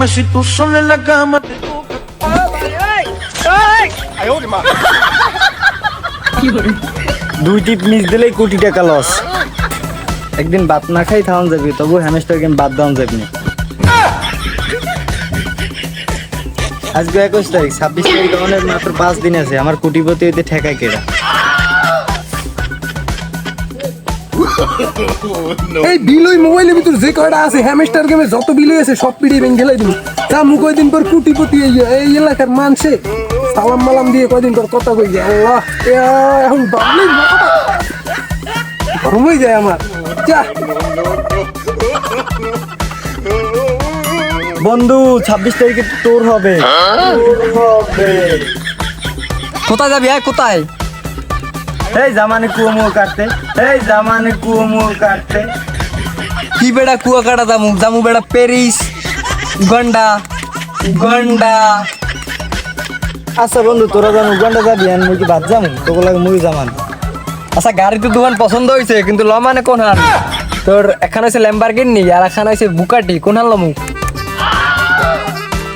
Dime si tú sola en la cama te toca. ¡Ay, mা! দুই টিপ miss দিলেই কোটি টাকা লস। একদিন ভাত না খাই থাউন যাবি, তবু হ্যামস্টার গেম বাদ দাউন যাবি না। আজকে 21 তারিখ, 26 তারিখ আমাদের মাত্র 5 দিন আছে। আমার কোটিপতি হইতে ঠেকায় কেডা? এই বিলই মোবাইলের ভিতর যে কয়টা আছে হ্যামস্টার গেমে যত বিলই আছে সব পিড়ি ভেঙে গেলাই দিবি। যা মু কয়দিন পর কোটিপতি এই এলাকার মানুষে সালাম মালাম দিয়ে কয়দিন পর কথা কই যায়। আল্লাহ এখন ভাবলেই গরম হয়ে যায় আমার। যা বন্ধু 26 তারিখে তোর হবে। কোথায় যাবি? কোথায়? এই জামানে কুমো কাটতে, এই জামানে কুমো কাটতে। কি বেড়া কুয়া কাটা জামু জামু বেড়া প্যারিস, উগান্ডা উগান্ডা। আচ্ছা বন্ধু, তোরা জান উগান্ডা যাবি, আর মুই কি বাদ যামু? তোকে লাগে মুই জামান। আচ্ছা গাড়িতে দোকান পছন্দ হয়েছে, কিন্তু ল মানে কোন হান? তোর এখানে আছে ল্যাম্বরগিনি আর এখানে আছে বুকাটি, কোন হান লমু?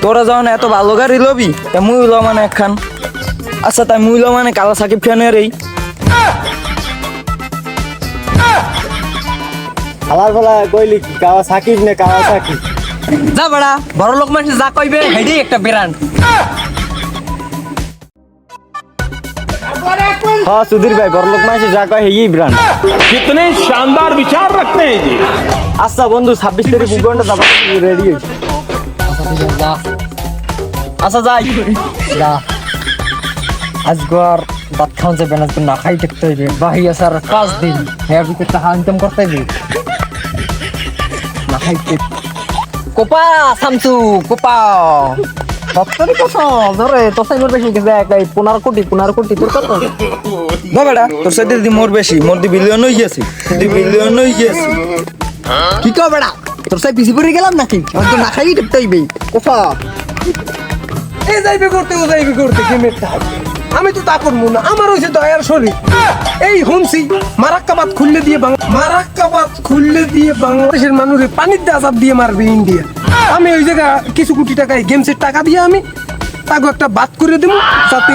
তোরা যখন এত ভালো গাড়ি লবি, তা মুই ল মানে একখান। আচ্ছা তাই মুই ল মানে কালা সাকিব খানের এই আলার বেলা কইলি কি কাওয়া সাকিব নে কাওয়া সাকিব? যা বেড়া, বড় লোক মানুষ যা কইবে হেডি একটা ব্র্যান্ড। हाँ सुधीर भाई, बड़लोक मानसे जा कहे यही ब्रांड। कितने शानदार विचार रखते हैं जी। अच्छा बंधु 26 तारीख उगांडा जाबा रेडी হইছে। আচ্ছা যাই যা। আজগর ভাত খাওয়া যাবে না, না খাই থাকতে হইবে। বাহি আসার 5 দিন হ্যাঁ ভিতরে টাকা ইনকাম করতে হইবে। না খাইতে কোপা সামসু কোপা সত্তর কত ধরে তোর সাইড বেশি গেছে। 15 কোটি তোর কত? না বেটা, তোর সাথে দি মোর বেশি, মোর দি বিলিয়ন হই গেছে, দি বিলিয়ন হই গেছে। কি কও বেটা, তোর সাইড পিছি পড়ে গেলাম নাকি? আর তো না খাই থাকতে হইবে কোপা। এই যাইবে করতে গেমের টাকা আমি তো তা করবো না। আমার হয়েছে দয়ার শরীর। এই হুমসি মারাক্কাবাদ খুললে দিয়ে বাংলাদেশের মানুষের পানির দিয়ে আজাব দিয়ে মারবে ইন্ডিয়া। আমি ওই জায়গা কিছু কোটি টাকায় গেমসের টাকা দিয়ে আমি তাকে একটা বাদ করে দেবো, যাতে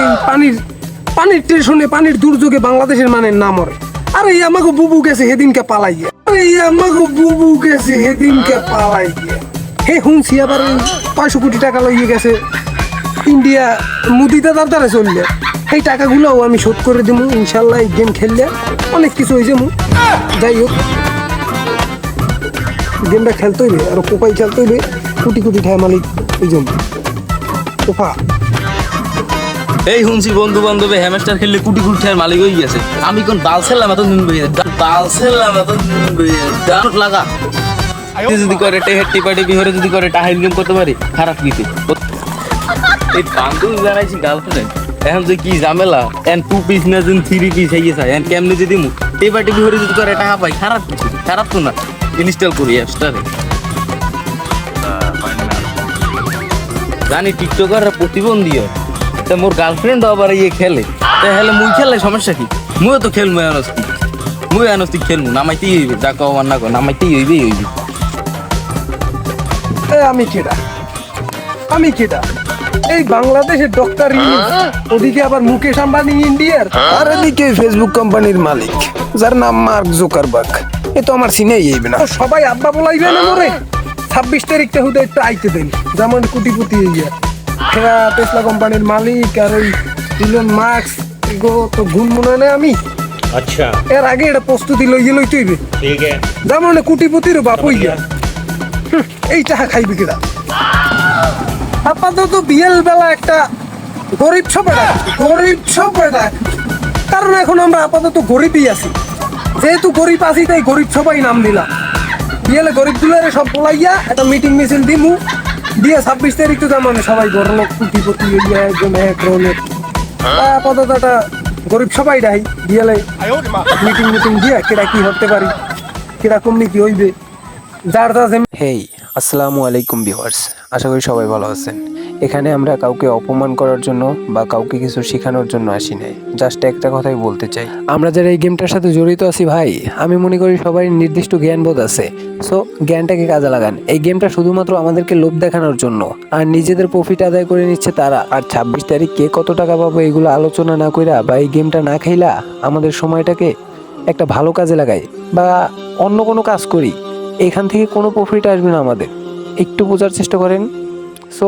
পানির টেনশনে পানির দুর্যোগে বাংলাদেশের মানের না মরে। আর এই আমাকে বুবু গেছে সেদিনকে পালাইয়ে, হে হুমসি আবার 500 কোটি টাকা লইয়ে গেছে ইন্ডিয়া মোদি দাদার দ্বারা চললে। এই টাকাগুলোও আমি শোধ করে দেবো ইনশাল্লাহ। এই গেম খেললে অনেক কিছু হয়েছে। যাই হোক, গেমটা খেলতে হইবে আর কোপাই খেলতে হইবে। কোটি ঠায় মালিক এই জন্য কোপা। এই শুনছি বন্ধু বান্ধবে হ্যামস্টার খেললে কোটি টাকার মালিক হয়ে গেছে। আমি কোন বাল ছেড়লাম এত দিন ডাউট লাগা যদি করে টেহেটি পাটি বিহরে যদি করে টাকা ইনকাম করতে পারি, খারাপ কিছু এই বান্ধব জানাইছি গার্লফ্রেন্ড এখন যে কি ঝামেলা। এন 2 পিস না যেন 3 পিস হয়ে গেছে। এন কেমনে যদি মু তে পাটি বিহরে যদি করে টাকা পাই, খারাপ কিছু? খারাপ তো না। ইনস্টল করি অ্যাপসটারে। জানি টিকটকার প্রতিবন্ধী হয়, তা মোর গার্লফ্রেন্ড আবার ইয়ে খেলে, তাহলে মুই খেললে সমস্যা কি? মুইও তো খেলবো আনস্তিক খেলবো। নামাইতেই হইবে, যা কও আর না কও, নামাইতেই হইবে। আমি কেডা? এই বাংলাদেশের ডক্টর ইউনুস, ওদিকে আবার মুকেশ আম্বানি ইন্ডিয়ার, আর এদিকে ফেসবুক কোম্পানির মালিক যার নাম মার্ক জুকারবার্গ। এ তো আমার সিনেই যাইবে না। সবাই আব্বা বলাইবে না মোরে। 26 তারিখটা হুদা একটু আইতে দেন, যেমন কোটিপতি হইয়া টেসলা কোম্পানির মালিক আর ওই ইলন মাস্ক গো তো গুণ মনে নেই আমি। अच्छा এর আগে এটা প্রস্তুতি লইতে হইবে। ठीक है। যেমন কোটিপতির বাপ হইয়া এই টাকা খাইবে কিনা? আপাতত বিয়েল বেলা একটা গরিব সবাই কারণ এখন আমরা আপাতত গরিবই আছি। যেহেতু গরিব আছি তাই গরিব সবাই নাম দিলাম। বিয়েলে গরিব দুলারে সব বলাইয়া একটা মিটিং মিছিল দিমু দিয়ে 26 তারিখ তো যেমন সবাই বড় লোক কোটিপতি হইয়া একজন এক রকমের। আপাতত একটা গরিব সবাই রাই বিয়েলে মিটিং দিয়ে কেটা কি হতে পারি, কিরকম কি হইবে যার যা। হেই আসসালামু আলাইকুম ভিউয়ার্স, আশা করি সবাই ভালো আছেন। এখানে আমরা কাউকে অপমান করার জন্য বা কাউকে কিছু শেখানোর জন্য আসি নাই, জাস্ট একটা কথাই বলতে চাই, আমরা যারা এই গেমটার সাথে জড়িত আছি ভাই, আমি মনে করি সবাই নির্দিষ্ট জ্ঞানবোধ আছে। সো জ্ঞানটাকে কাজে লাগান। এই গেমটা শুধুমাত্র আমাদেরকে লোভ দেখানোর জন্য, আর নিজেদের প্রফিট আদায় করে নিচ্ছে তারা। আর 26 তারিখ কে কত টাকা পাবো এগুলো আলোচনা না কইরা বা এই গেমটা না খাইলা আমাদের সময়টাকে একটা ভালো কাজে লাগাই বা অন্য কোনো কাজ করি, এখান থেকে কোনো প্রফিট আসবে না আমাদের, একটু বোঝার চেষ্টা করেন। সো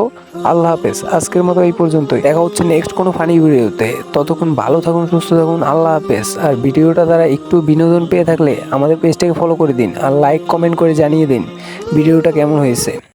আল্লাহ হাফেজ, আজকের মতো এই পর্যন্তই। দেখা হচ্ছে নেক্সট কোনো ফানি ভিডিওতে। ততক্ষণ ভালো থাকুন, সুস্থ থাকুন, আল্লাহ হাফেজ। আর ভিডিওটা দ্বারা একটু বিনোদন পেয়ে থাকলে আমাদের পেজটাকে ফলো করে দিন আর লাইক কমেন্ট করে জানিয়ে দিন ভিডিওটা কেমন হয়েছে।